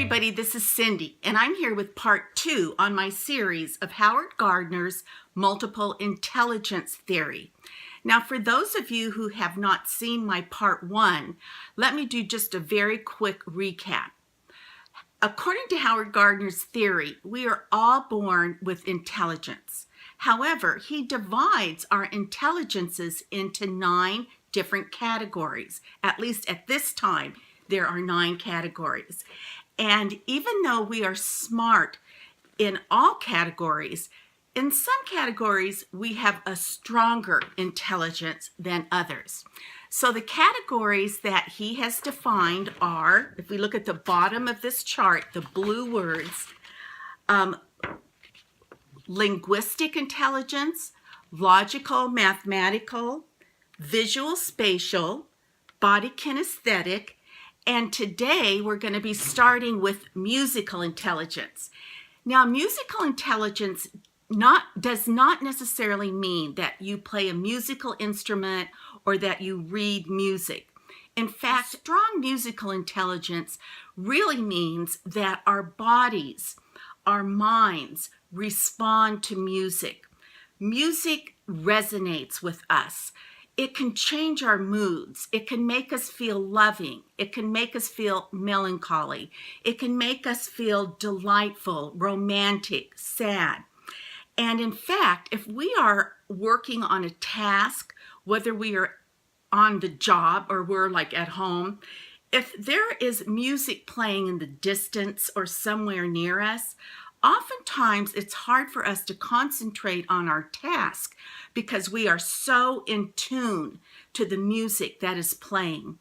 everybody, this is Cindy, and I'm here with part 2 on my series of Howard Gardner's multiple intelligence theory. Now, for those of you who have not seen my part 1, let me do just a very quick recap. According to Howard Gardner's theory, we are all born with intelligence. However, he divides our intelligences into 9 different categories. At least at this time, there are 9 categories. And even though we are smart in all categories, in some categories we have a stronger intelligence than others. So the categories that he has defined are, if we look at the bottom of this chart, the blue words, linguistic intelligence, logical, mathematical, visual, spatial, body kinesthetic, and today we're going to be starting with musical intelligence. Now, musical intelligence does not necessarily mean that you play a musical instrument or that you read music. In fact, strong musical intelligence really means that our bodies, our minds respond to music. Music resonates with us. It can change our moods. It can make us feel loving. It can make us feel melancholy. It can make us feel delightful, romantic, sad. And in fact, if we are working on a task, whether we are on the job or we're like at home, if there is music playing in the distance or somewhere near us, oftentimes it's hard for us to concentrate on our task because we are so in tune to the music that is playing.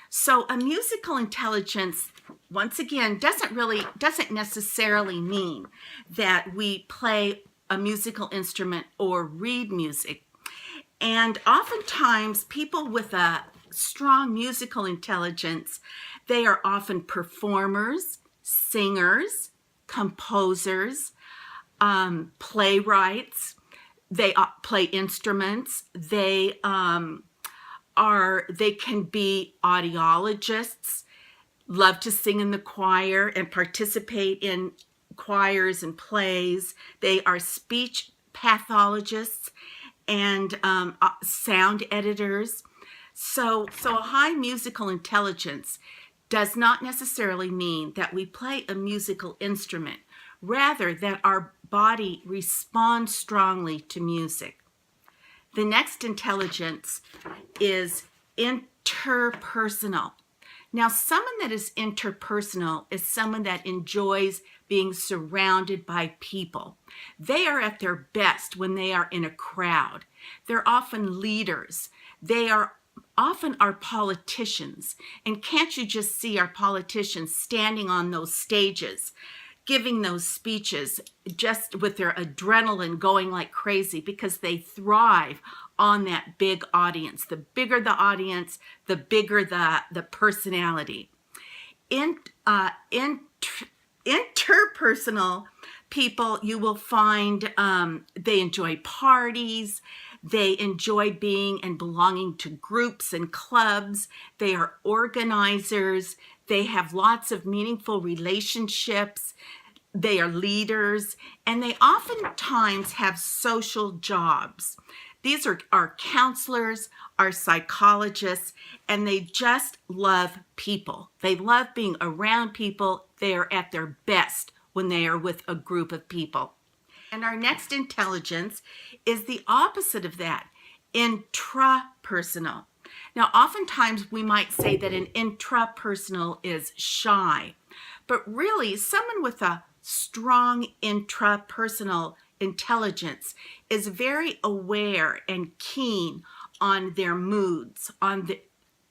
So a musical intelligence, once again, doesn't necessarily mean that we play a musical instrument or read music. And oftentimes people with a strong musical intelligence, they are often performers, singers, composers, playwrights. They play instruments. They can be audiologists, love to sing in the choir and participate in choirs and plays. They are speech pathologists and sound editors. So a high musical intelligence does not necessarily mean that we play a musical instrument, rather that our body responds strongly to music. The next intelligence is interpersonal. Now, someone that is interpersonal is someone that enjoys being surrounded by people. They are at their best when they are in a crowd. They're often leaders. They are often our politicians. And can't you just see our politicians standing on those stages, giving those speeches just with their adrenaline going like crazy because they thrive on that big audience. The bigger the audience, the bigger the personality. Interpersonal people, you will find they enjoy parties. They enjoy being and belonging to groups and clubs. They are organizers. They have lots of meaningful relationships. They are leaders, and they oftentimes have social jobs. These are counselors, are psychologists, and they just love people. They love being around people. They are at their best when they are with a group of people. And our next intelligence is the opposite of that, intrapersonal. Now, oftentimes we might say that an intrapersonal is shy, but really someone with a strong intrapersonal intelligence is very aware and keen on their moods, on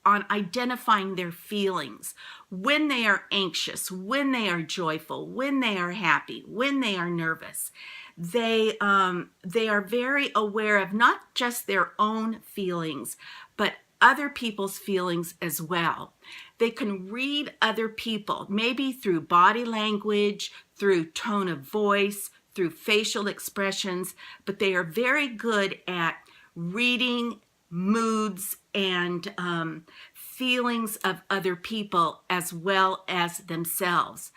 identifying their feelings, when they are anxious, when they are joyful, when they are happy, when they are nervous. They are very aware of not just their own feelings, but other people's feelings as well. They can read other people, maybe through body language, through tone of voice, through facial expressions, but they are very good at reading moods and feelings of other people as well as themselves.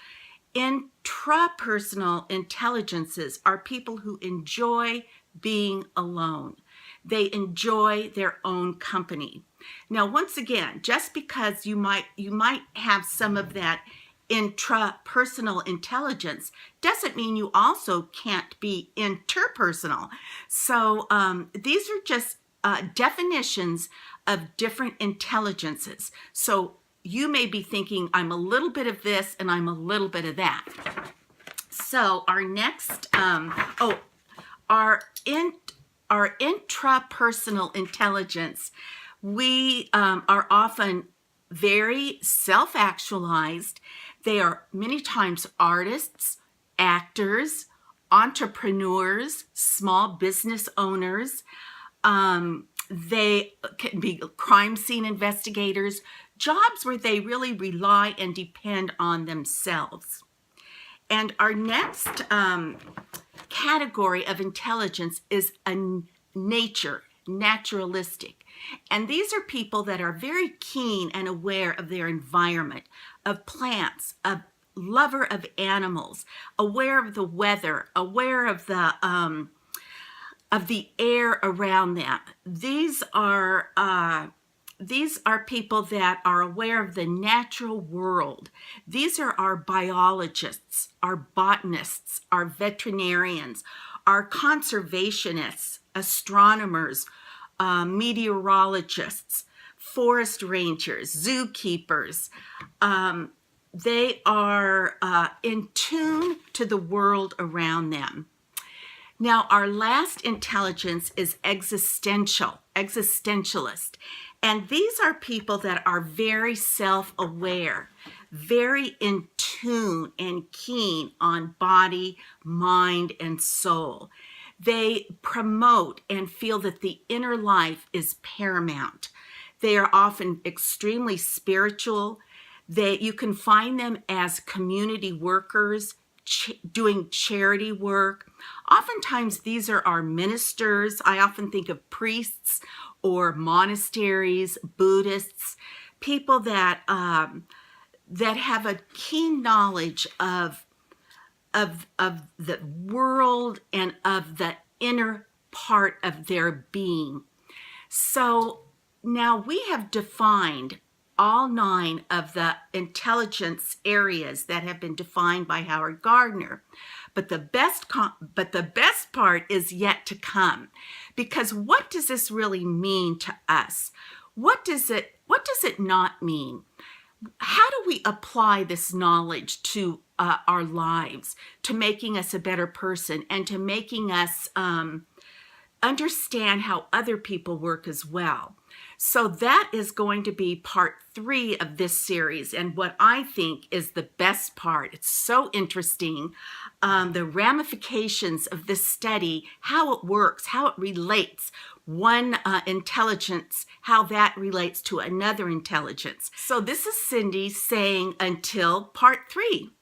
Intrapersonal intelligences are people who enjoy being alone. They enjoy their own company. Now, once again, just because you might have some of that intrapersonal intelligence doesn't mean you also can't be interpersonal. So these are just definitions of different intelligences. So you may be thinking, I'm a little bit of this and I'm a little bit of that. So our next, our intrapersonal intelligence, we are often very self-actualized. They are many times artists, actors, entrepreneurs, small business owners. They can be crime scene investigators, jobs where they really rely and depend on themselves. And our next category of intelligence is naturalistic. And these are people that are very keen and aware of their environment, of plants, a lover of animals, aware of the weather, aware of the air around them. These are people that are aware of the natural world. These are our biologists, our botanists, our veterinarians, our conservationists, astronomers, meteorologists, forest rangers, zookeepers. They are in tune to the world around them. Now, our last intelligence is existentialist. And these are people that are very self-aware, very in tune and keen on body, mind, and soul. They promote and feel that the inner life is paramount. They are often extremely spiritual. You can find them as community workers, doing charity work. Oftentimes these are our ministers. I often think of priests or monasteries, Buddhists, people that have a keen knowledge of the world and of the inner part of their being. So now we have defined all 9 of the intelligence areas that have been defined by Howard Gardner. But the best part is yet to come, because what does this really mean to us? What does it not mean? How do we apply this knowledge to our lives, to making us a better person and to making us understand how other people work as well? So that is going to be part 3 of this series, and what I think is the best part. It's so interesting, the ramifications of this study, how it works, how it relates, one intelligence, how that relates to another intelligence. So this is Cindy saying until part 3.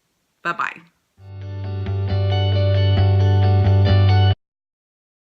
Bye-bye.